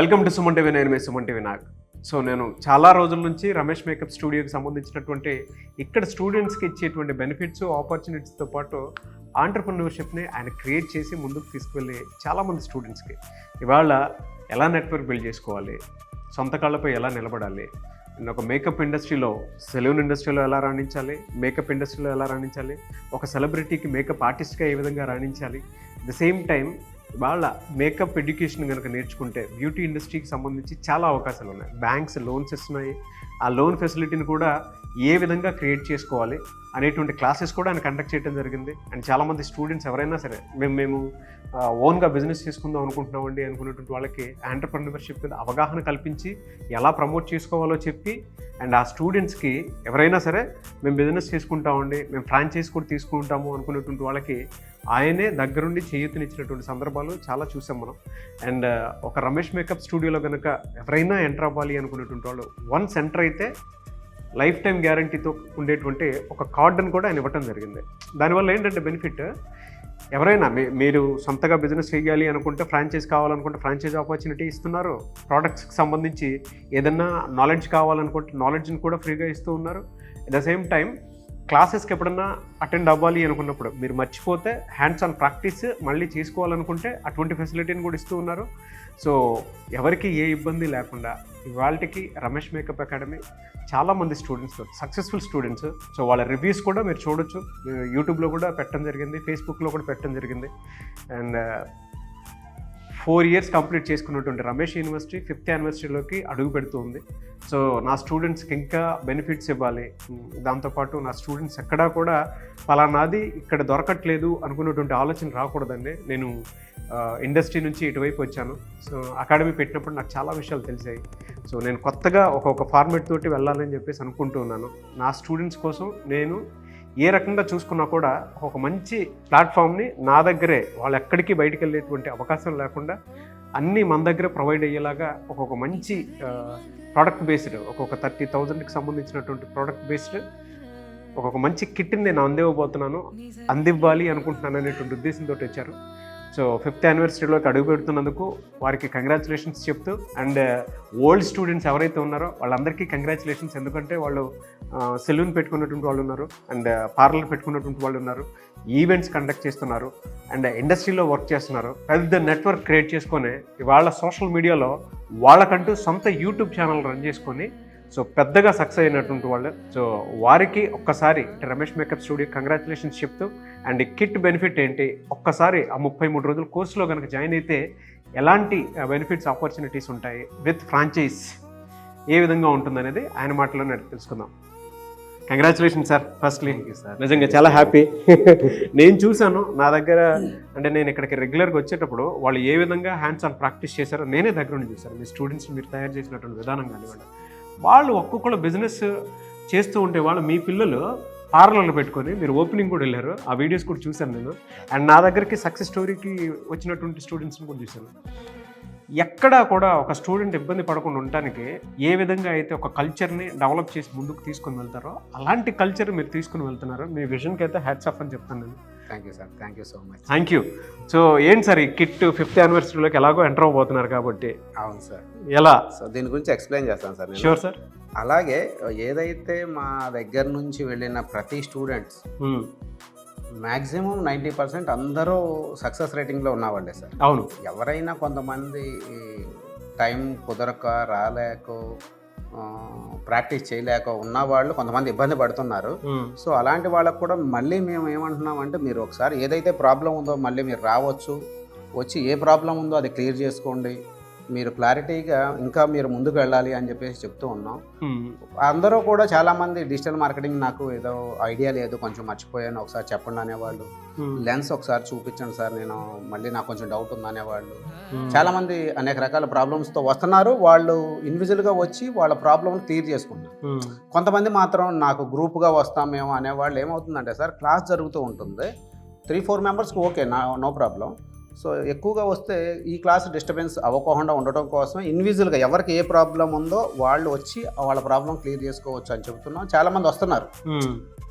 Welcome to Suman TV. నేను మీ Suman TV Nag. So నేను చాలా రోజుల నుంచి రమేష్ మేకప్ స్టూడియోకి సంబంధించినటువంటి ఇక్కడ స్టూడెంట్స్కి ఇచ్చేటువంటి బెనిఫిట్స్ ఆపర్చునిటీస్తో పాటు ఆంటర్ప్రెన్యూర్షిప్ని ఆయన క్రియేట్ చేసి ముందుకు తీసుకువెళ్ళి చాలామంది స్టూడెంట్స్కి ఇవాళ ఎలా నెట్వర్క్ బిల్డ్ చేసుకోవాలి, సొంత కాళ్ళపై ఎలా నిలబడాలి, ఒక మేకప్ ఇండస్ట్రీలో, సెలూన్ ఇండస్ట్రీలో ఎలా రాణించాలి, మేకప్ ఇండస్ట్రీలో ఎలా రాణించాలి, ఒక సెలబ్రిటీకి మేకప్ ఆర్టిస్ట్గా ఏ విధంగా రాణించాలి, ద సేమ్ టైం వాళ్ళ మేకప్ ఎడ్యుకేషన్ కనుక నేర్చుకుంటే బ్యూటీ ఇండస్ట్రీకి సంబంధించి చాలా అవకాశాలు ఉన్నాయి. బ్యాంక్స్ లోన్స్ ఇస్తున్నాయి. ఆ లోన్ ఫెసిలిటీని కూడా ఏ విధంగా క్రియేట్ చేసుకోవాలి అనేటువంటి క్లాసెస్ కూడా ఆయన కండక్ట్ చేయడం జరిగింది. అండ్ చాలామంది స్టూడెంట్స్ ఎవరైనా సరే మేము ఓన్గా బిజినెస్ చేసుకుందాం అనుకుంటున్నామండి అనుకున్నటువంటి వాళ్ళకి ఆంటర్ప్రెన్యూర్షిప్ మీద అవగాహన కల్పించి ఎలా ప్రమోట్ చేసుకోవాలో చెప్పి, అండ్ ఆ స్టూడెంట్స్కి ఎవరైనా సరే మేము బిజినెస్ చేసుకుంటామండి, మేము ఫ్రాంచైజ్ కూడా తీసుకుంటాము అనుకున్నటువంటి వాళ్ళకి ఆయనే దగ్గరుండి చేయూతనిచ్చినటువంటి సందర్భాలు చాలా చూసాం మనం. అండ్ ఒక రమేష్ మేకప్ స్టూడియోలో కనుక ఎవరైనా ఎంటర్ అవ్వాలి అనుకునేటువంటి వాళ్ళు వన్స్ ఎంటర్ అయితే లైఫ్ టైం గ్యారంటీతో ఉండేటువంటి ఒక కార్డును కూడా ఆయన ఇవ్వటం జరిగింది. దానివల్ల ఏంటంటే బెనిఫిట్, ఎవరైనా మీరు సొంతగా బిజినెస్ చేయాలి అనుకుంటే, ఫ్రాంచైజ్ కావాలనుకుంటే ఫ్రాంచైజ్ ఆపర్చునిటీ ఇస్తున్నారు. ప్రోడక్ట్స్కి సంబంధించి ఏదన్నా నాలెడ్జ్ కావాలనుకుంటే నాలెడ్జ్ని కూడా ఫ్రీగా ఇస్తూ ఉన్నారు. అట్ ద సేమ్ టైం క్లాసెస్కి ఎప్పుడన్నా అటెండ్ అవ్వాలి అనుకున్నప్పుడు మీరు మర్చిపోతే హ్యాండ్స్ ఆన్ ప్రాక్టీస్ మళ్ళీ చేసుకోవాలనుకుంటే అటువంటి ఫెసిలిటీని కూడా ఇస్తూ ఉన్నారు. సో ఎవరికి ఏ ఇబ్బంది లేకుండా ఇవాళకి రమేష్ మేకప్ అకాడమీ చాలామంది స్టూడెంట్స్, సక్సెస్ఫుల్ స్టూడెంట్స్, సో వాళ్ళ రివ్యూస్ కూడా మీరు చూడొచ్చు. యూట్యూబ్లో కూడా పెట్టడం జరిగింది, ఫేస్బుక్లో కూడా పెట్టడం జరిగింది. అండ్ 4 years కంప్లీట్ చేసుకున్నటువంటి రమేష్ యూనివర్సిటీ 5th యానివర్సరీలోకి అడుగు పెడుతుంది. సో నా స్టూడెంట్స్కి ఇంకా బెనిఫిట్స్ ఇవ్వాలి, దాంతోపాటు నా స్టూడెంట్స్ ఎక్కడా కూడా ఫలానాది ఇక్కడ దొరకట్లేదు అనుకున్నటువంటి ఆలోచన రాకూడదండి. నేను ఇండస్ట్రీ నుంచి ఇటువైపు వచ్చాను. సో అకాడమీ పెట్టినప్పుడు నాకు చాలా విషయాలు తెలిసాయి. సో నేను కొత్తగా ఒక్కొక్క ఫార్మేట్ తోటి వెళ్ళాలని చెప్పేసి అనుకుంటూ ఉన్నాను. నా స్టూడెంట్స్ కోసం నేను ఏ రకంగా చూసుకున్నా కూడా ఒక మంచి ప్లాట్ఫామ్ని నా దగ్గరే, వాళ్ళు ఎక్కడికి బయటికి వెళ్ళేటువంటి అవకాశం లేకుండా అన్నీ మన దగ్గర ప్రొవైడ్ అయ్యేలాగా ఒక్కొక్క మంచి ప్రోడక్ట్ బేస్డ్, ఒక్కొక్క 30,000కి సంబంధించినటువంటి ప్రోడక్ట్ బేస్డ్ ఒక్కొక్క మంచి కిట్ని నేను అందివ్వాలి అనుకుంటున్నాను అనేటువంటి ఉద్దేశంతో వచ్చారు. సో 5th యానివర్సరీలోకి అడుగు పెడుతున్నందుకు వారికి కంగ్రాచులేషన్స్ చెప్తూ, అండ్ ఓల్డ్ స్టూడెంట్స్ ఎవరైతే ఉన్నారో వాళ్ళందరికీ కంగ్రాచులేషన్స్. ఎందుకంటే వాళ్ళు సెలూన్ పెట్టుకున్నటువంటి వాళ్ళు ఉన్నారు, అండ్ పార్లర్ పెట్టుకున్నటువంటి వాళ్ళు ఉన్నారు, ఈవెంట్స్ కండక్ట్ చేస్తున్నారు, అండ్ ఇండస్ట్రీలో వర్క్ చేస్తున్నారు. పెద్ద నెట్వర్క్ క్రియేట్ చేసుకొని ఇవాళ సోషల్ మీడియాలో వాళ్ళకంటూ సొంత యూట్యూబ్ ఛానల్ రన్ చేసుకొని సో పెద్దగా సక్సెస్ అయినటువంటి వాళ్ళు. సో వారికి ఒక్కసారి రమేష్ మేకప్ స్టూడియో కంగ్రాచులేషన్స్ చెప్తూ, అండ్ కిట్ బెనిఫిట్ ఏంటి, ఒక్కసారి ఆ 33 రోజుల కోర్సులో కనుక జాయిన్ అయితే ఎలాంటి బెనిఫిట్స్ ఆపర్చునిటీస్ ఉంటాయి, విత్ ఫ్రాంచైజ్ ఏ విధంగా ఉంటుందనేది ఆయన మాటలోనే తెలుసుకుందాం. Congratulation sir. ఫస్ట్లీ నిజంగా చాలా హ్యాపీ. నేను చూశాను నా దగ్గర, అంటే నేను ఇక్కడికి రెగ్యులర్గా వచ్చేటప్పుడు వాళ్ళు ఏ విధంగా హ్యాండ్స్ ఆన్ ప్రాక్టీస్ చేశారో నేనే దగ్గర నుండి చూశాను. మీ స్టూడెంట్స్ మీరు తయారు చేసినటువంటి విధానం కానివ్వండి, వాళ్ళు ఒక్కొక్కరు బిజినెస్ చేస్తూ ఉంటే వాళ్ళు, మీ పిల్లలు పార్లర్లో పెట్టుకొని మీరు ఓపెనింగ్ కూడా వెళ్ళారు, ఆ వీడియోస్ కూడా చూశాను నేను. అండ్ నా దగ్గరికి సక్సెస్ స్టోరీకి వచ్చినటువంటి స్టూడెంట్స్ని కూడా చూశాను. ఎక్కడా కూడా ఒక స్టూడెంట్ ఇబ్బంది పడకుండా ఉండటానికి ఏ విధంగా అయితే ఒక కల్చర్ని డెవలప్ చేసి ముందుకు తీసుకొని వెళ్తారో అలాంటి కల్చర్ మీరు తీసుకుని వెళ్తున్నారు. మీ విజన్కి అయితే హ్యాట్స్ ఆఫ్ అని చెప్తాను నేను. Thank you sir, thank you so much. Thank you. So ఏంటి సార్ ఈ కిట్ 5th యానివర్సరీలోకి ఎలాగో ఎంటర్ అవబోతున్నారు కాబట్టి? అవును సార్. ఎలా? సో దీని గురించి ఎక్స్ప్లెయిన్ చేస్తాను సార్. Sure sir. అలాగే ఏదైతే మా దగ్గర నుంచి వెళ్ళిన ప్రతి స్టూడెంట్స్ మ్యాక్సిమం 90% అందరూ సక్సెస్ రేటింగ్లో ఉన్నవాళ్ళే సార్. అవును. ఎవరైనా కొంతమంది టైం కుదరక, రాలేక, ప్రాక్టీస్ చేయలేక ఉన్నవాళ్ళు కొంతమంది ఇబ్బంది పడుతున్నారు. సో అలాంటి వాళ్ళకు కూడా మళ్ళీ మేము ఏమంటున్నామంటే, మీరు ఒకసారి ఏదైతే ప్రాబ్లం ఉందో మళ్ళీ మీరు రావచ్చు, వచ్చి ఏ ప్రాబ్లం ఉందో అది క్లియర్ చేసుకోండి, మీరు క్లారిటీగా ఇంకా మీరు ముందుకు వెళ్ళాలి అని చెప్పేసి చెప్తూ ఉన్నాం. అందరూ కూడా చాలామంది డిజిటల్ మార్కెటింగ్ నాకు ఏదో ఐడియా లేదు, కొంచెం మర్చిపోయాను, ఒకసారి చెప్పండి అనేవాళ్ళు. లెన్స్ ఒకసారి చూపించండి సార్, నేను మళ్ళీ నాకు కొంచెం డౌట్ ఉంది అనేవాళ్ళు. చాలామంది అనేక రకాల ప్రాబ్లమ్స్తో వస్తున్నారు. వాళ్ళు ఇండివిజువల్గా వచ్చి వాళ్ళ ప్రాబ్లమ్ని క్లియర్ చేసుకుంటారు. కొంతమంది మాత్రం నాకు గ్రూప్గా వస్తామేమో అనేవాళ్ళు. ఏమవుతుందంటే సార్, క్లాస్ జరుగుతూ ఉంటుంది, 3-4 మెంబర్స్కి ఓకే, నో ప్రాబ్లం. సో ఎక్కువగా వస్తే ఈ క్లాస్ డిస్టర్బెన్స్ అవ్వకుండా ఉండటం కోసం ఇండివిజువల్గా ఎవరికి ఏ ప్రాబ్లం ఉందో వాళ్ళు వచ్చి వాళ్ళ ప్రాబ్లం క్లియర్ చేసుకోవచ్చు అని చెబుతున్నాం. చాలామంది వస్తున్నారు.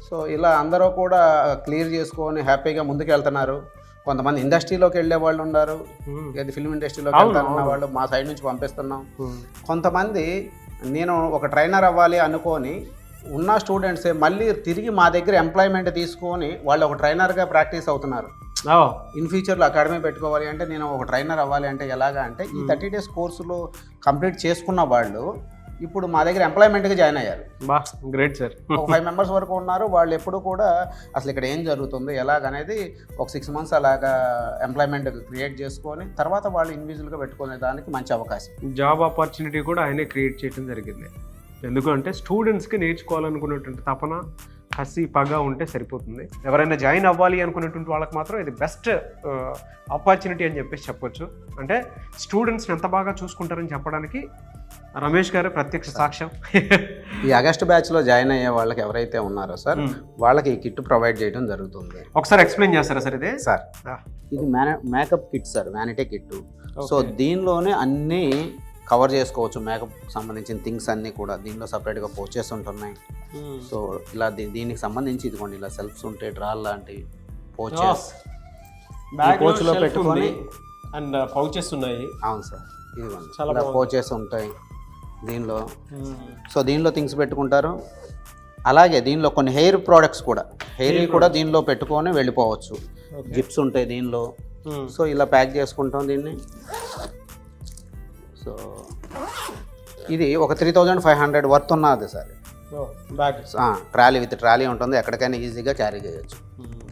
సో ఇలా అందరూ కూడా క్లియర్ చేసుకొని హ్యాపీగా ముందుకు వెళ్తున్నారు. కొంతమంది ఇండస్ట్రీలోకి వెళ్ళే వాళ్ళు ఉన్నారు, ఏది ఫిల్మ్ ఇండస్ట్రీలోకి వెళ్తారన్న వాళ్ళు మా సైడ్ నుంచి పంపిస్తున్నాం. కొంతమంది నేను ఒక ట్రైనర్ అవ్వాలి అనుకొని ఉన్న స్టూడెంట్సే మళ్ళీ తిరిగి మా దగ్గర ఎంప్లాయ్మెంట్ తీసుకొని వాళ్ళు ఒక ట్రైనర్గా ప్రాక్టీస్ అవుతున్నారు. ఇన్ ఫ్యూచర్లో అకాడమీ పెట్టుకోవాలి అంటే నేను ఒక ట్రైనర్ అవ్వాలి అంటే ఎలాగా అంటే ఈ 30 days కోర్సులో కంప్లీట్ చేసుకున్న వాళ్ళు ఇప్పుడు మా దగ్గర ఎంప్లాయ్మెంట్గా జాయిన్ అయ్యారు. Great sir. ఒక 5 members వరకు ఉన్నారు. వాళ్ళు ఎప్పుడు కూడా అసలు ఇక్కడ ఏం జరుగుతుంది ఎలాగనేది ఒక 6 months అలాగా ఎంప్లాయ్మెంట్ క్రియేట్ చేసుకొని తర్వాత వాళ్ళు ఇండివిజువల్గా పెట్టుకునే దానికి మంచి అవకాశం. జాబ్ ఆపర్చునిటీ కూడా ఆయనే క్రియేట్ చేయడం జరిగింది. ఎందుకంటే స్టూడెంట్స్కి నేర్చుకోవాలనుకునేటువంటి తపన, కసి, పగ ఉంటే సరిపోతుంది. ఎవరైనా జాయిన్ అవ్వాలి అనుకునేటువంటి వాళ్ళకి మాత్రం ఇది బెస్ట్ ఆపర్చునిటీ అని చెప్పేసి చెప్పొచ్చు. అంటే స్టూడెంట్స్ని ఎంత బాగా చూసుకుంటారని చెప్పడానికి రమేష్ గారు ప్రత్యక్ష సాక్ష్యం. ఈ ఆగస్ట్ బ్యాచ్లో జాయిన్ అయ్యే వాళ్ళకి ఎవరైతే ఉన్నారో సార్ వాళ్ళకి ఈ కిట్ ప్రొవైడ్ చేయడం జరుగుతుంది. ఒకసారి ఎక్స్ప్లెయిన్ చేస్తారా సార్? ఇదే సార్ ఇది makeup kit sir, vanity kit. So దీనిలోనే అన్నీ కవర్ చేసుకోవచ్చు. మేకప్ సంబంధించిన థింగ్స్ అన్నీ కూడా దీనిలో సపరేట్గా పోచెస్ ఉంటున్నాయి. సో ఇలా దీనికి సంబంధించి ఇదిగోండి ఇలా సెల్ఫ్స్ ఉంటాయి, డ్రాల్ లాంటి పోచెస్ కోచ్లో పెట్టుకొని అండ్ పౌచెస్ ఉన్నాయి. అవును సార్, ఇదిగోండి ఇలా పోచెస్ ఉంటాయి దీనిలో. సో దీనిలో థింగ్స్ పెట్టుకుంటారు. అలాగే దీనిలో కొన్ని హెయిర్ ప్రోడక్ట్స్ కూడా, హెయిర్ కూడా దీనిలో పెట్టుకొని వెళ్ళిపోవచ్చు. జిప్స్ ఉంటాయి దీనిలో. సో ఇలా ప్యాక్ చేసుకుంటాం దీన్ని. సో ఇది ఒక 3500 వర్త్ ఉన్నది సార్. ట్రాలీ విత్ ట్రాలీ ఉంటుంది, ఎక్కడికైనా ఈజీగా క్యారీ చేయొచ్చు.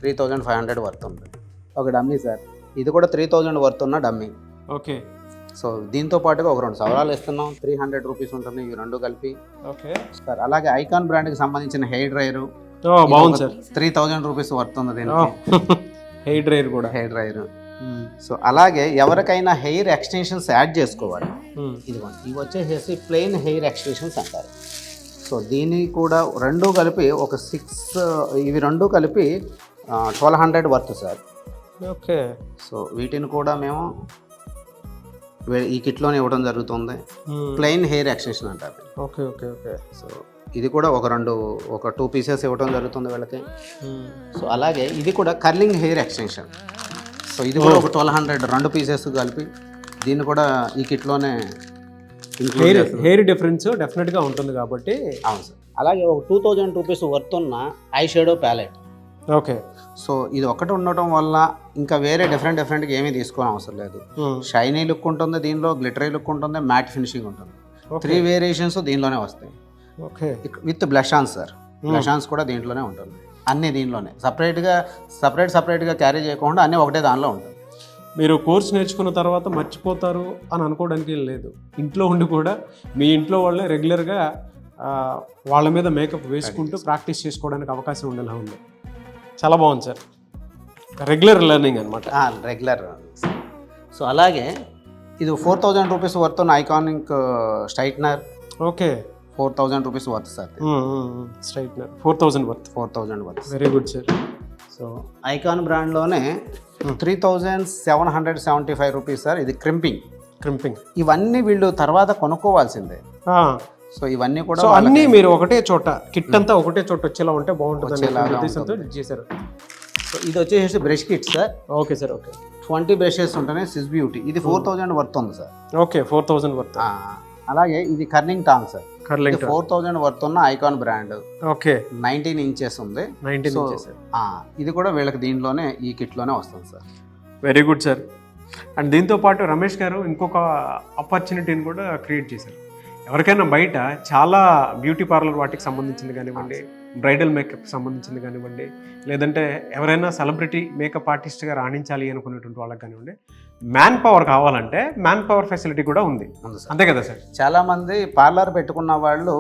3500 వర్త్ ఉంది. ఒక డమ్మీ సార్, ఇది కూడా 3000 వర్త్ ఉన్న డమ్మీ. ఓకే. సో దీంతో పాటుగా ఒక 2 సవరాలు ఇస్తున్నాం, 300 రూపీస్ ఉంటుంది ఇవి 2 కలిపి. ఓకే సార్ అలాగే ఐకాన్ బ్రాండ్కి సంబంధించిన హెయిర్ డ్రైయర్ 3000 రూపీస్ వర్త్ ఉంది దీనికి. హెయిర్ డ్రైయర్ కూడా, హెయిర్ డ్రైయర్. సో అలాగే ఎవరికైనా హెయిర్ ఎక్స్టెన్షన్స్ యాడ్ చేసుకోవాలి, ఇదిగోండి ఇవి వచ్చేసేసి ప్లెయిన్ హెయిర్ ఎక్స్టెన్షన్స్ అంటారు. సో దీన్ని కూడా 2 కలిపి ఒక 6, ఇవి 2 కలిపి 1200 వర్త్ సార్. ఓకే. సో వీటిని కూడా మేము ఈ కిట్లోనే ఇవ్వడం జరుగుతుంది. ప్లెయిన్ హెయిర్ ఎక్స్టెన్షన్ అంటారు. Okay okay okay. సో ఇది కూడా ఒక 2 పీసెస్ ఇవ్వడం జరుగుతుంది వీళ్ళకి. సో అలాగే ఇది కూడా కర్లింగ్ హెయిర్ ఎక్స్టెన్షన్. సో ఇది కూడా ఒక 1200 2 పీసెస్ కలిపి దీన్ని కూడా ఈ కిట్లోనే హెయిర్ డిఫరెన్స్ డెఫినెట్గా ఉంటుంది కాబట్టి. అవును సార్. అలాగే ఒక 2000 రూపీస్ వర్త్ ఉన్న eye shadow palette. Okay. So ఇది ఒకటి ఉండటం వల్ల ఇంకా వేరే డిఫరెంట్గా ఏమీ తీసుకోని అవసరం లేదు. షైనీ లుక్ ఉంటుంది దీనిలో, గ్లిటరీ లుక్ ఉంటుంది, మ్యాట్ ఫినిషింగ్ ఉంటుంది. 3 వేరియేషన్స్ దీనిలోనే వస్తాయి. Okay. With blush ons sir, blush ons కూడా దీంట్లోనే ఉంటుంది. అన్నీ దీనిలోనే సపరేట్గా క్యారీ చేయకుండా అన్నీ ఒకటే దానిలో ఉంటుంది. మీరు కోర్స్ నేర్చుకున్న తర్వాత మర్చిపోతారు అని అనుకోవడానికి లేదు. ఇంట్లో ఉండి కూడా మీ ఇంట్లో వాళ్ళే రెగ్యులర్గా వాళ్ళ మీద మేకప్ వేసుకుంటూ ప్రాక్టీస్ చేసుకోవడానికి అవకాశం ఉండేలా ఉంది. చాలా బాగుంది సార్. రెగ్యులర్ లెర్నింగ్ అనమాట. రెగ్యులర్. సో అలాగే ఇది 4000 రూపీస్ వర్త్ ఉన్న iconic straightener. Okay. 4000 rupees worth sir. Straightener 4000 worth. Very good sir. So icon బ్రాండ్లోనే 3775 రూపీస్ సార్. ఇది క్రింపింగ్. ఇవన్నీ వీళ్ళు తర్వాత కొనుక్కోవాల్సిందే. సో ఇవన్నీ కూడా అన్నీ మీరు ఒకటే చోట కిట్ అంతా ఒకటే చోట వచ్చేలా ఉంటే బాగుంటుంది చేశారు. సో ఇది వచ్చేసి brush kit sir. Okay sir. Okay. 20 brushes ఉంటున్నాయి. సిస్ బ్యూటీ ఇది 4000 వర్త్ ఉంది సార్. ఓకే. 4000 వర్త్. అలాగే ఇది కర్లింగ్ టాంగ్ సార్. 4000 వర్త్ ఉన్న ఐకాన్ బ్రాండ్. ఓకే. 19 ఇంచెస్ ఉంది. 19 ఇంచెస్. ఇది కూడా వీళ్ళకి దీంట్లోనే ఈ కిట్లోనే వస్తుంది sir. Very good sir. And దీంతో పాటు రమేష్ గారు ఇంకొక ఆపర్చునిటీని కూడా క్రియేట్ చేశారు. ఎవరికైనా బయట చాలా బ్యూటీ పార్లర్ వాటికి సంబంధించింది కానివ్వండి, బ్రైడల్ మేకప్ సంబంధించింది కానివ్వండి, లేదంటే ఎవరైనా సెలబ్రిటీ మేకప్ ఆర్టిస్ట్గా రాణించాలి అనుకునేటువంటి వాళ్ళకి కానివ్వండి, మ్యాన్ పవర్ కావాలంటే మ్యాన్ పవర్ ఫెసిలిటీ కూడా ఉంది. అంతే కదా సార్? చాలామంది పార్లర్ పెట్టుకున్న వాళ్ళు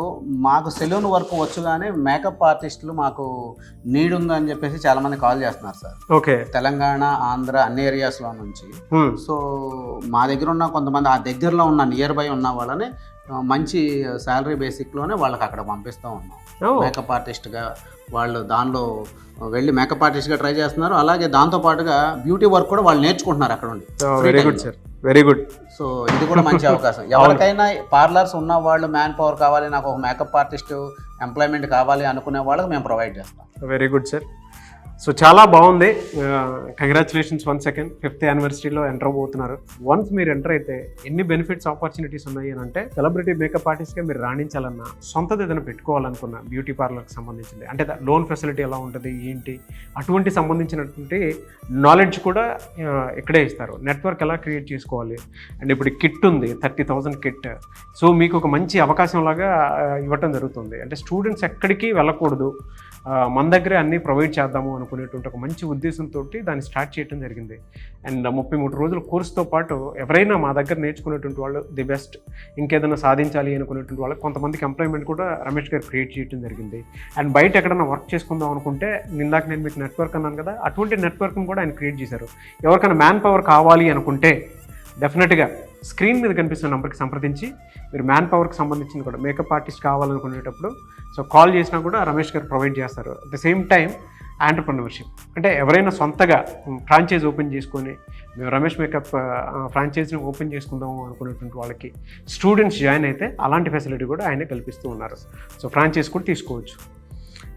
మాకు సెలూన్ వర్క్ వచ్చు కానీ మేకప్ ఆర్టిస్టులు మాకు నీడ్ ఉందని చెప్పేసి చాలామంది కాల్ చేస్తున్నారు సార్. ఓకే. తెలంగాణ, ఆంధ్ర అన్ని ఏరియాస్లో నుంచి. సో మా దగ్గర ఉన్న కొంతమంది ఆ దగ్గరలో ఉన్న నియర్ బై ఉన్న వాళ్ళని మంచి శాలరీ బేసిక్లోనే వాళ్ళకి అక్కడ పంపిస్తూ ఉన్నాం. మేకప్ ఆర్టిస్ట్గా వాళ్ళు దానిలో వెళ్ళి మేకప్ ఆర్టిస్ట్గా ట్రై చేస్తున్నారు. అలాగే దాంతోపాటుగా బ్యూటీ వర్క్ కూడా వాళ్ళు నేర్చుకుంటున్నారు అక్కడ ఉండి. Very good sir. Very good. So ఇది కూడా మంచి అవకాశం. ఎవరికైనా పార్లర్స్ ఉన్న వాళ్ళు మ్యాన్ పవర్ కావాలి, నాకు ఒక మేకప్ ఆర్టిస్ట్ ఎంప్లాయ్మెంట్ కావాలి అనుకునే వాళ్ళకి మేము ప్రొవైడ్ చేస్తాం. Very good sir. సో చాలా బాగుంది. కంగ్రాచులేషన్స్ వన్ సెకండ్ 5th యానివర్సరీలో ఎంటర్ అవబోతున్నారు. వన్స్ మీరు ఎంటర్ అయితే ఎన్ని బెనిఫిట్స్ ఆపర్చునిటీస్ ఉన్నాయి అని అంటే, సెలబ్రిటీ మేకప్ ఆర్టిస్ట్గా మీరు రాణించాలన్నా, సొంతది ఏదైనా పెట్టుకోవాలనుకున్న బ్యూటీ పార్లర్కి సంబంధించింది అంటే లోన్ ఫెసిలిటీ ఎలా ఉంటుంది ఏంటి అటువంటి సంబంధించినటువంటి నాలెడ్జ్ కూడా ఇక్కడే ఇస్తారు. నెట్వర్క్ ఎలా క్రియేట్ చేసుకోవాలి అండ్ ఇప్పుడు కిట్ ఉంది 30,000 కిట్. సో మీకు ఒక మంచి అవకాశం లాగా ఇవ్వటం జరుగుతుంది. అంటే స్టూడెంట్స్ ఎక్కడికి వెళ్ళకూడదు, మన దగ్గరే అన్నీ ప్రొవైడ్ చేద్దాము అనుకునేటువంటి ఒక మంచి ఉద్దేశంతో దాన్ని స్టార్ట్ చేయడం జరిగింది. అండ్ 33 రోజుల కోర్సుతో పాటు ఎవరైనా మా దగ్గర నేర్చుకునేటువంటి వాళ్ళు ది బెస్ట్, ఇంకేదైనా సాధించాలి అనుకునేటువంటి వాళ్ళకి కొంతమందికి ఎంప్లాయ్మెంట్ కూడా రమేష్ గారు క్రియేట్ చేయడం జరిగింది. అండ్ బయట ఎక్కడైనా వర్క్ చేసుకుందాం అనుకుంటే, ఇందాక నేను మీకు నెట్వర్క్ అన్నాను కదా, అటువంటి నెట్వర్క్ని కూడా ఆయన క్రియేట్ చేశారు. ఎవరికైనా మ్యాన్ పవర్ కావాలి అనుకుంటే డెఫినెట్గా స్క్రీన్ మీద కనిపిస్తున్న నెంబర్కి సంప్రదించి మీరు మ్యాన్ పవర్కి సంబంధించిన కూడా మేకప్ ఆర్టిస్ట్ కావాలనుకునేటప్పుడు సో కాల్ చేసినా కూడా రమేష్ గారు ప్రొవైడ్ చేస్తారు. At the same time entrepreneurship అంటే ఎవరైనా సొంతగా ఫ్రాంచైజ్ ఓపెన్ చేసుకొని మేము రమేష్ మేకప్ ఫ్రాంచైజ్ని ఓపెన్ చేసుకుందాము అనుకునేటువంటి వాళ్ళకి స్టూడెంట్స్ జాయిన్ అయితే అలాంటి ఫెసిలిటీ కూడా ఆయనే కల్పిస్తూ ఉన్నారు. సో ఫ్రాంచైజ్ కూడా తీసుకోవచ్చు.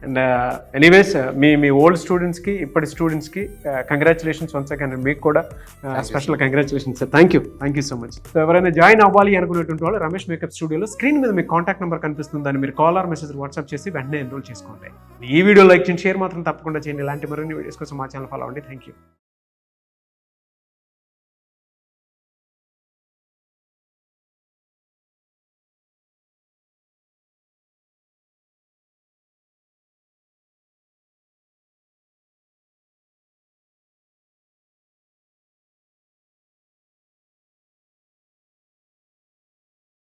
అండ్ ఎనీవేస్ మీ ఓల్డ్ స్టూడెంట్స్కి ఇప్పటి స్టూడెంట్స్కి కంగ్రాచులేషన్స్ వన్స్ అగైన్. మీకు కూడా special congratulations sir. Thank you so much. So ఎవరైనా జాయిన్ అవ్వాలి అనుకునేటువంటి వాళ్ళు రమేష్ మేకప్ స్టూడియోలో స్క్రీన్ మీద మీకు కాంటాక్ట్ నెంబర్ కనిపిస్తుంది, దాన్ని మీరు కాల్ ఆర్ మెసేజ్ వాట్సాప్ చేసి వెంటనే ఎన్రోల్ చేసుకోండి. ఈ వీడియో లైక్ చేయండి, షేర్ మాత్రం తప్పకుండా చేయండి. ఇలాంటి మరిన్ని వీడియోస్ కోసం మా ఛానల్ ఫాలో అవ్వండి. Thank you.